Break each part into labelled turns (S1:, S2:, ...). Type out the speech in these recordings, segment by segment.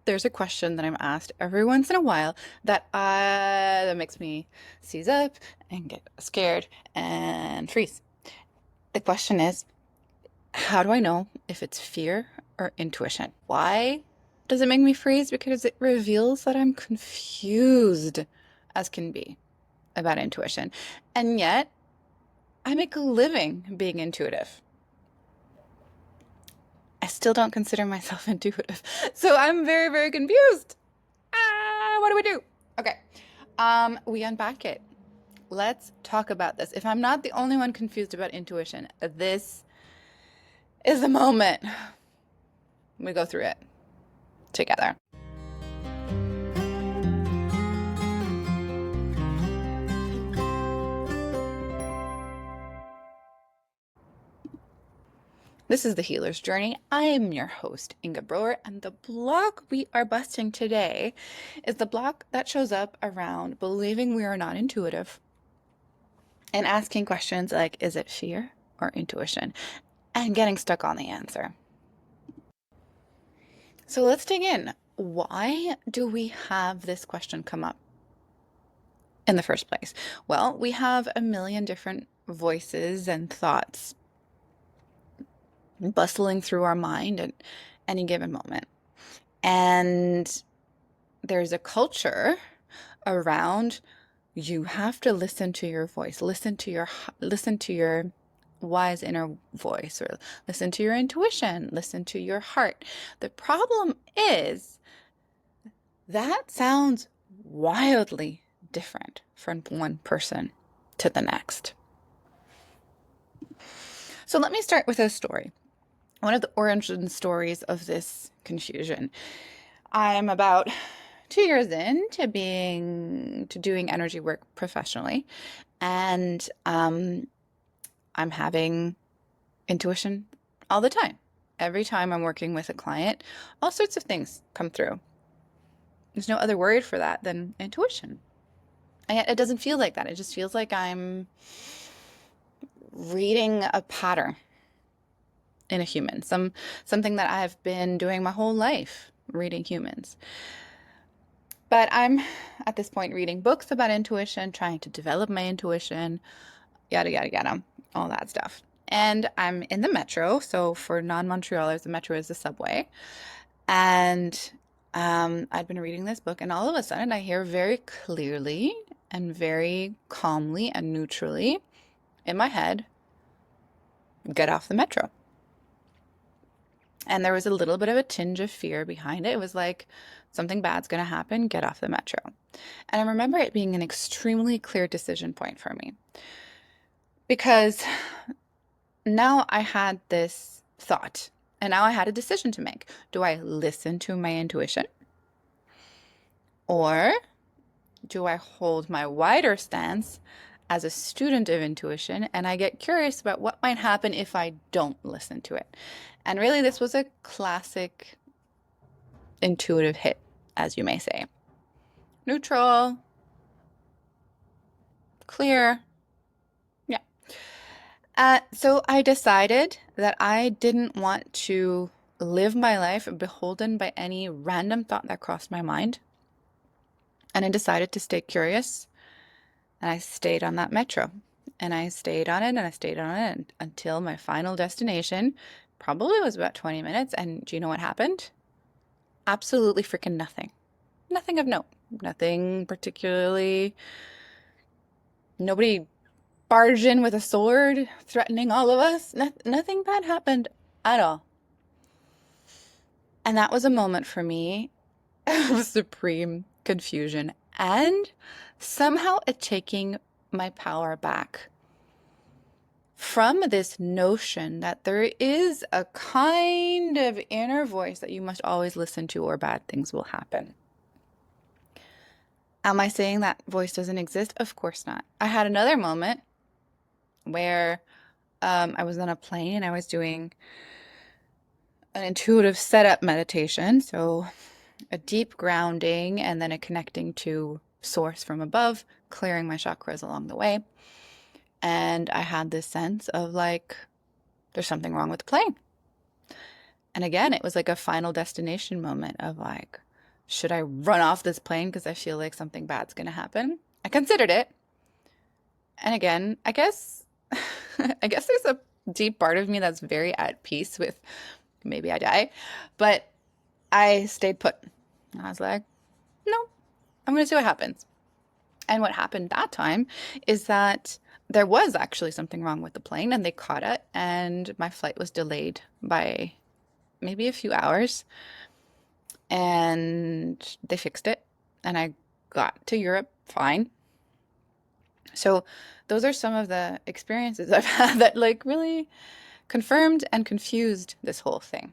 S1: there's a question that I'm asked every once in a while that makes me seize up and get scared and freeze. The question is, how do I know if it's fear or intuition? Why does it make me freeze? Because it reveals that I'm confused as can be about intuition. And yet, I make a living being intuitive. I still don't consider myself intuitive. So I'm very, very confused. What do we do? Okay. We unpack it. Let's talk about this. If I'm not the only one confused about intuition, this is the moment we go through it together. This is The Healer's Journey. I am your host, Inge, and the block we are busting today is the block that shows up around believing we are not intuitive and asking questions like, is it fear or intuition? And getting stuck on the answer. So let's dig in. Why do we have this question come up in the first place? Well, we have a million different voices and thoughts bustling through our mind at any given moment. And there's a culture around you have to listen to your voice, listen to your wise inner voice, or listen to your intuition, listen to your heart. The problem is that sounds wildly different from one person to the next. So let me start with a story. One of the origin stories of this confusion. I'm about 2 years into doing energy work professionally, and I'm having intuition all the time. Every time I'm working with a client, all sorts of things come through. There's no other word for that than intuition. And yet it doesn't feel like that. It just feels like I'm reading a pattern in a human, something that I've been doing my whole life, reading humans. But I'm at this point reading books about intuition, trying to develop my intuition, yada, yada, yada, all that stuff. And I'm in the metro. So for non-Montrealers, the metro is the subway. And I'd been reading this book, and all of a sudden I hear very clearly and very calmly and neutrally in my head, get off the metro. And there was a little bit of a tinge of fear behind it. It was like, something bad's going to happen, get off the metro. And I remember it being an extremely clear decision point for me. Because now I had this thought, and now I had a decision to make. Do I listen to my intuition? Or do I hold my wider stance as a student of intuition, and I get curious about what might happen if I don't listen to it? And really, this was a classic intuitive hit, as you may say. Neutral, clear. Yeah. So I decided that I didn't want to live my life beholden by any random thought that crossed my mind. And I decided to stay curious, and I stayed on that metro. And I stayed on it, and I stayed on it until my final destination probably was about 20 minutes. And do you know what happened? Absolutely freaking nothing. Nothing of note. Nothing particularly. Nobody barged in with a sword threatening all of us. Nothing bad happened at all. And that was a moment for me of supreme confusion and somehow a taking my power back from this notion that there is a kind of inner voice that you must always listen to or bad things will happen. Am I saying that voice doesn't exist? Of course not. I had another moment where I was on a plane and I was doing an intuitive setup meditation. So a deep grounding and then a connecting to source from above, clearing my chakras along the way. And I had this sense of like, there's something wrong with the plane. And again, it was like a final destination moment of like, Should I run off this plane because I feel like something bad's going to happen? I considered it. And again, I guess I guess there's a deep part of me that's very at peace with maybe I die, but I stayed put. I was like, no, I'm going to see what happens. And what happened that time is that there was actually something wrong with the plane and they caught it, and my flight was delayed by maybe a few hours, and they fixed it and I got to Europe fine. So those are some of the experiences I've had that like really confirmed and confused this whole thing.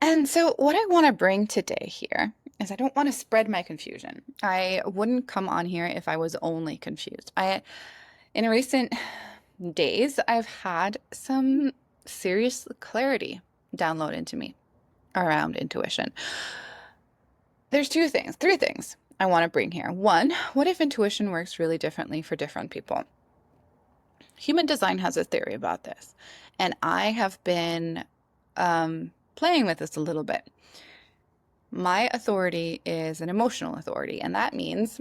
S1: And so what I want to bring today here is I don't want to spread my confusion. I wouldn't come on here if I was only confused. In recent days, I've had some serious clarity download into me around intuition. There's three things I want to bring here. One, what if intuition works really differently for different people? Human design has a theory about this, and I have been playing with this a little bit. My authority is an emotional authority, and that means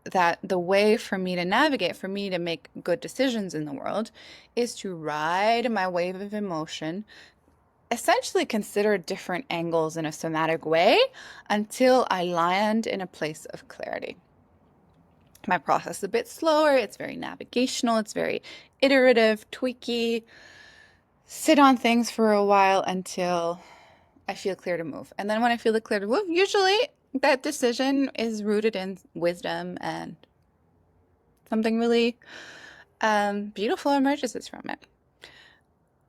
S1: that the way for me to navigate, for me to make good decisions in the world, is to ride my wave of emotion, essentially consider different angles in a somatic way until I land in a place of clarity. My process is a bit slower. It's very navigational. It's very iterative, tweaky. Sit on things for a while until I feel clear to move. And then when I feel the clear to move, usually that decision is rooted in wisdom and something really beautiful emerges from it.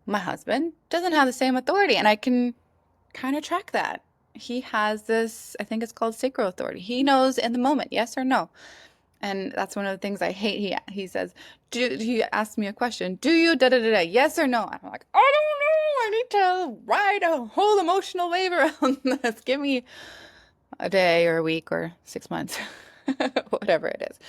S1: My husband doesn't have the same authority, and I can kind of track that. He has this, I think it's called sacral authority. He knows in the moment, yes or no. And that's one of the things I hate. He says, he asked me a question, do you da da da da, yes or no? And I'm like, I don't know. I need to ride a whole emotional wave around this. Give me a day or a week or 6 months, whatever it is.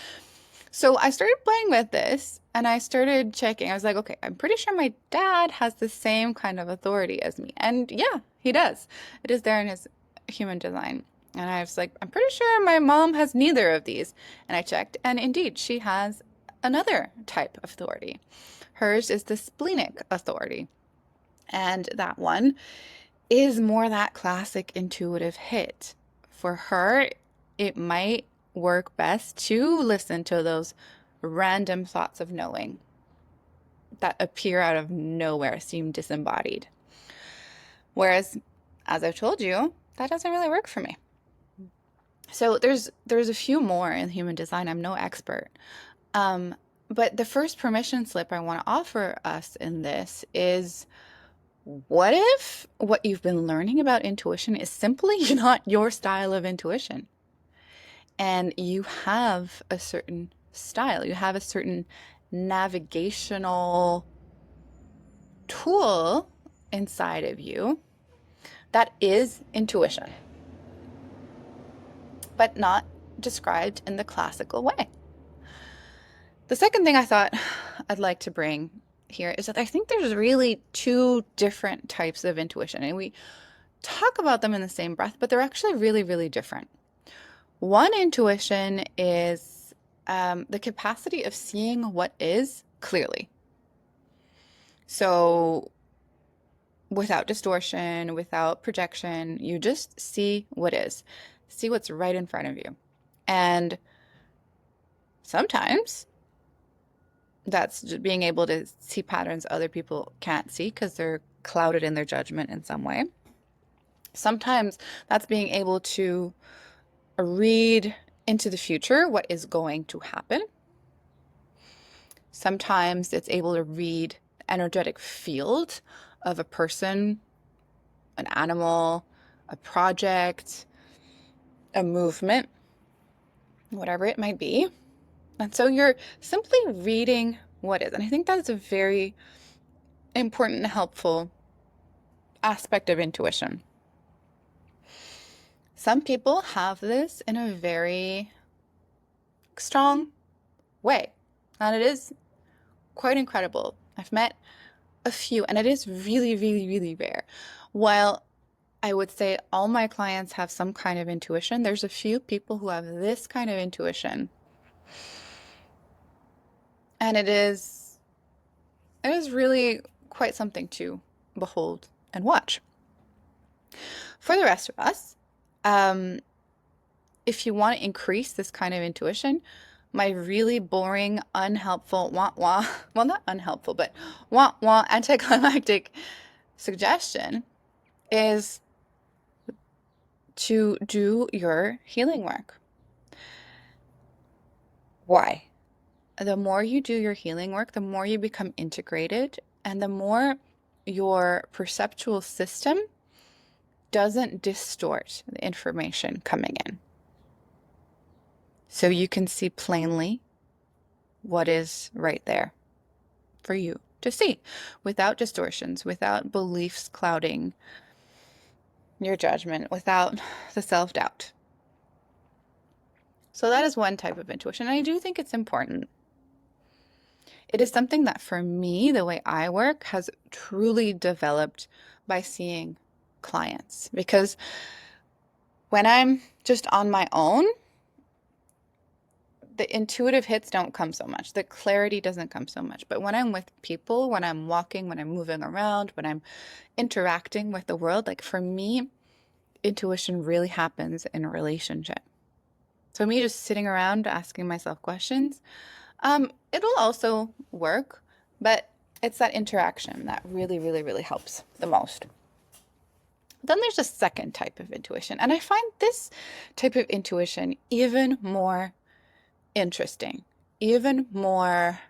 S1: So I started playing with this and I started checking. I was like, okay, I'm pretty sure my dad has the same kind of authority as me. And yeah, he does. It is there in his human design. And I was like, I'm pretty sure my mom has neither of these. And I checked, and indeed, she has another type of authority. Hers is the splenic authority. And that one is more that classic intuitive hit. For her, it might work best to listen to those random thoughts of knowing that appear out of nowhere, seem disembodied. Whereas, as I've told you, that doesn't really work for me. So there's a few more in human design. I'm no expert. But the first permission slip I want to offer us in this is, what if what you've been learning about intuition is simply not your style of intuition? And you have a certain style, you have a certain navigational tool inside of you that is intuition, but not described in the classical way. The second thing I thought I'd like to bring here is that I think there's really two different types of intuition, and we talk about them in the same breath, but they're actually really, really different. One intuition is the capacity of seeing what is clearly. So without distortion, without projection, you just see what is. See what's right in front of you. And sometimes that's just being able to see patterns other people can't see because they're clouded in their judgment in some way. Sometimes that's being able to read into the future what is going to happen. Sometimes it's able to read the energetic field of a person, an animal, a project, a movement, whatever it might be. And so you're simply reading what is. And I think that's a very important and helpful aspect of intuition. Some people have this in a very strong way, and it is quite incredible. I've met a few, and it is really, really, really rare. While I would say all my clients have some kind of intuition. There's a few people who have this kind of intuition. And it is really quite something to behold and watch. For the rest of us, um, if you want to increase this kind of intuition, my really boring, unhelpful, wah wah, well, not unhelpful, but wah wah anticlimactic suggestion is to do your healing work. Why? The more you do your healing work, the more you become integrated, and the more your perceptual system doesn't distort the information coming in. So you can see plainly what is right there for you to see without distortions, without beliefs clouding your judgment, without the self-doubt. So that is one type of intuition. And I do think it's important. It is something that for me, the way I work has truly developed by seeing clients. Because when I'm just on my own, the intuitive hits don't come so much. The clarity doesn't come so much. But when I'm with people, when I'm walking, when I'm moving around, when I'm interacting with the world, like for me, intuition really happens in a relationship. So me just sitting around asking myself questions, it'll also work, but it's that interaction that really, really, really helps the most. Then there's a second type of intuition, and I find this type of intuition even more interesting, even more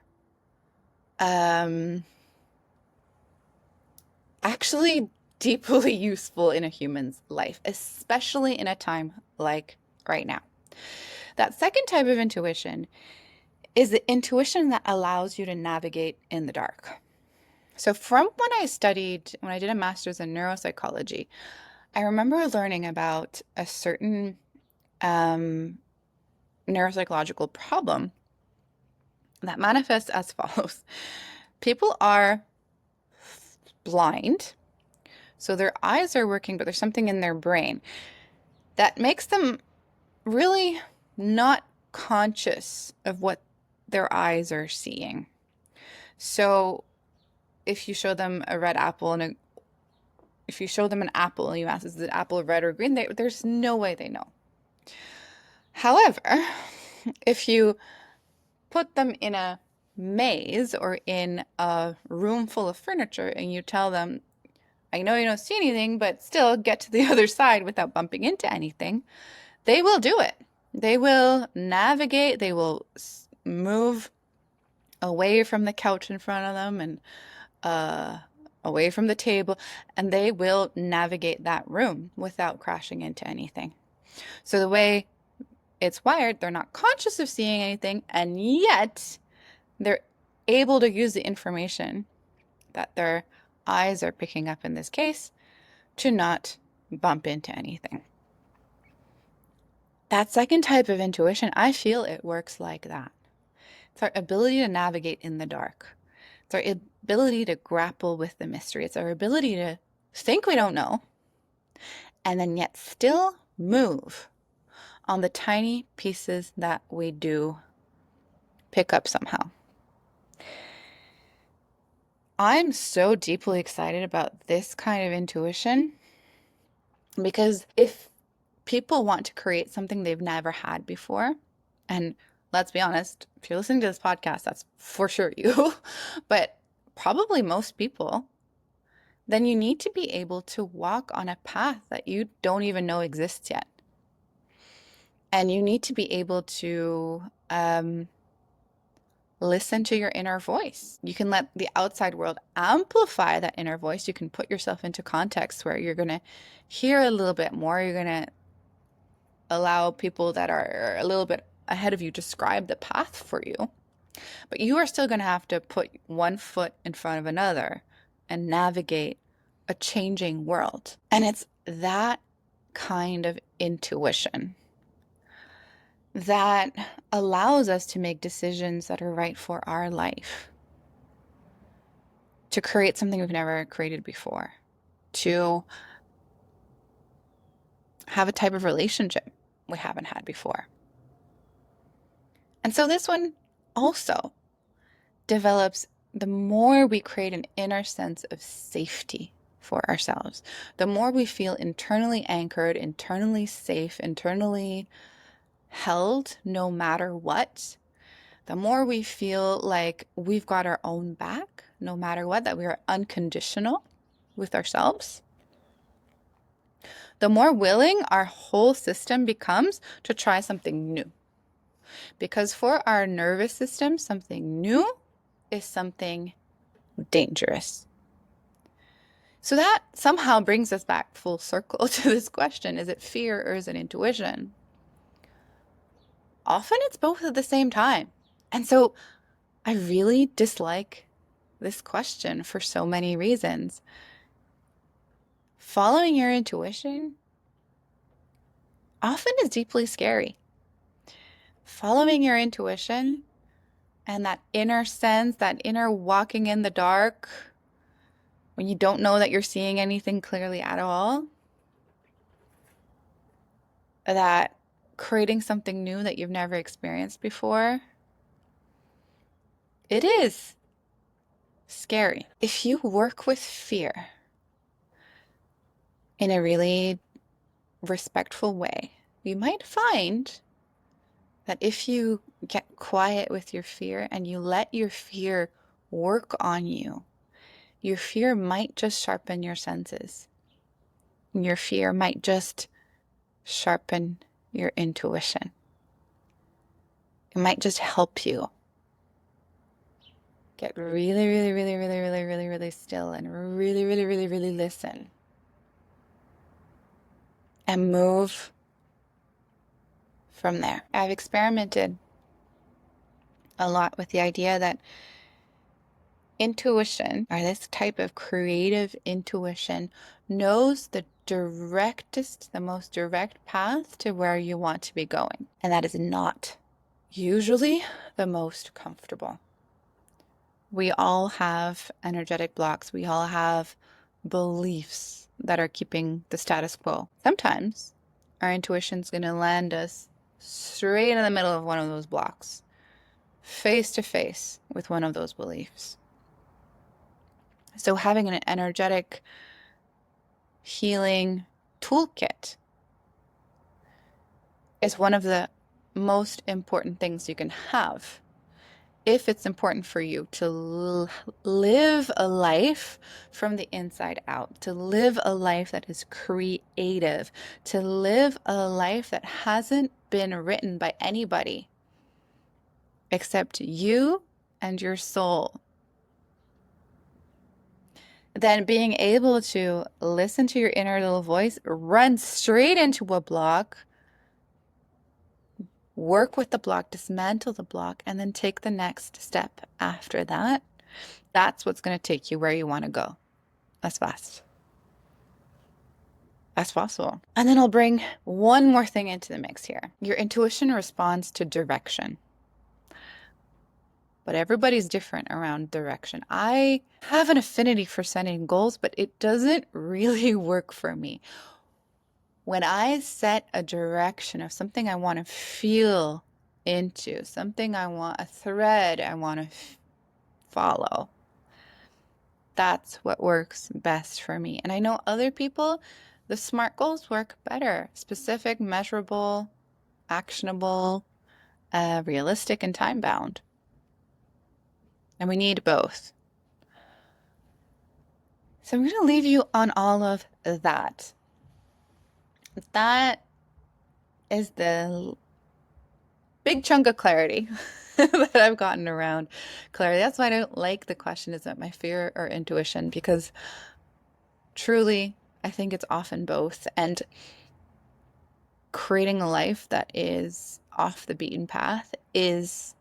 S1: actually deeply useful in a human's life, especially in a time like right now. That second type of intuition is the intuition that allows you to navigate in the dark. So from when I did a master's in neuropsychology, I remember learning about a certain neuropsychological problem that manifests as follows. People are blind, so their eyes are working, but there's something in their brain that makes them really not conscious of what their eyes are seeing. So if you show them a red apple and if you show them an apple and you ask, is the apple red or green? There's no way they know. However, if you put them in a maze or in a room full of furniture and you tell them, I know you don't see anything, but still get to the other side without bumping into anything, they will do it. They will navigate, they will move away from the couch in front of them and away from the table, and they will navigate that room without crashing into anything. So the way it's wired, they're not conscious of seeing anything, and yet they're able to use the information that their eyes are picking up in this case to not bump into anything. That second type of intuition, I feel it works like that. It's our ability to navigate in the dark. It's our ability to grapple with the mystery. It's our ability to think we don't know and then yet still move on the tiny pieces that we do pick up somehow. I'm so deeply excited about this kind of intuition because if people want to create something they've never had before, and let's be honest, if you're listening to this podcast, that's for sure you, but probably most people, then you need to be able to walk on a path that you don't even know exists yet. And you need to be able to listen to your inner voice. You can let the outside world amplify that inner voice. You can put yourself into context where you're going to hear a little bit more. You're going to allow people that are a little bit ahead of you describe the path for you. But you are still going to have to put one foot in front of another and navigate a changing world. And it's that kind of intuition that allows us to make decisions that are right for our life, to create something we've never created before, to have a type of relationship we haven't had before. And so this one also develops the more we create an inner sense of safety for ourselves, the more we feel internally anchored, internally safe, internally held no matter what, the more we feel like we've got our own back no matter what, that we are unconditional with ourselves, the more willing our whole system becomes to try something new. Because for our nervous system, something new is something dangerous. So that somehow brings us back full circle to this question. Is it fear or is it intuition? Often it's both at the same time. And so I really dislike this question for so many reasons. Following your intuition often is deeply scary. Following your intuition and that inner sense, that inner walking in the dark, when you don't know that you're seeing anything clearly at all, that creating something new that you've never experienced before, it is scary. If you work with fear in a really respectful way, you might find that if you get quiet with your fear and you let your fear work on you, your fear might just sharpen your senses. Your fear might just sharpen your intuition. It might just help you get really, really, really, really, really, really, really still and really, really, really, really listen and move from there. I've experimented a lot with the idea that intuition, or this type of creative intuition, knows the directest, the most direct path to where you want to be going. And that is not usually the most comfortable. We all have energetic blocks. We all have beliefs that are keeping the status quo. Sometimes our intuition's going to land us straight in the middle of one of those blocks, face to face with one of those beliefs. So having an energetic healing toolkit is one of the most important things you can have if it's important for you to live a life from the inside out, to live a life that is creative, to live a life that hasn't been written by anybody except you and your soul. Then being able to listen to your inner little voice, run straight into a block, work with the block, dismantle the block, and then take the next step after that. That's what's going to take you where you want to go as fast as possible. And then I'll bring one more thing into the mix here. Your intuition responds to direction. But everybody's different around direction. I have an affinity for setting goals, but it doesn't really work for me. When I set a direction of something I want to feel into, something I want, a thread I want to follow, that's what works best for me. And I know other people, the SMART goals work better. Specific, measurable, actionable, realistic, and time-bound. And we need both. So I'm going to leave you on all of that. That is the big chunk of clarity that I've gotten around clarity. That's why I don't like the question, is it my fear or intuition? Because truly, I think it's often both. And creating a life that is off the beaten path is,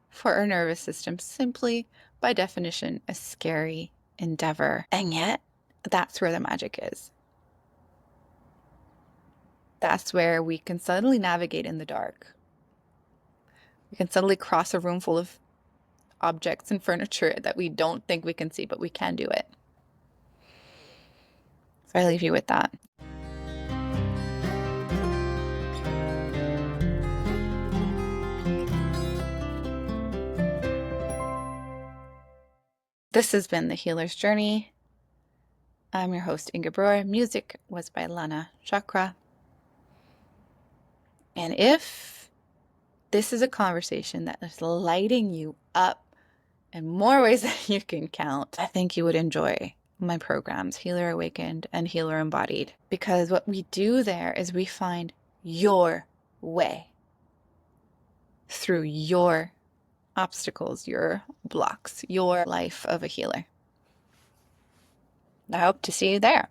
S1: for our nervous system, simply by definition, a scary endeavor. And yet, that's where the magic is. That's where we can suddenly navigate in the dark. We can suddenly cross a room full of objects and furniture that we don't think we can see, but we can do it. So I leave you with that. This has been The Healer's Journey. I'm your host, Inge Brewer. Music was by Lana Chakra. And if this is a conversation that is lighting you up in more ways than you can count, I think you would enjoy my programs, Healer Awakened and Healer Embodied, because what we do there is we find your way through your obstacles, your blocks, your life of a healer. I hope to see you there.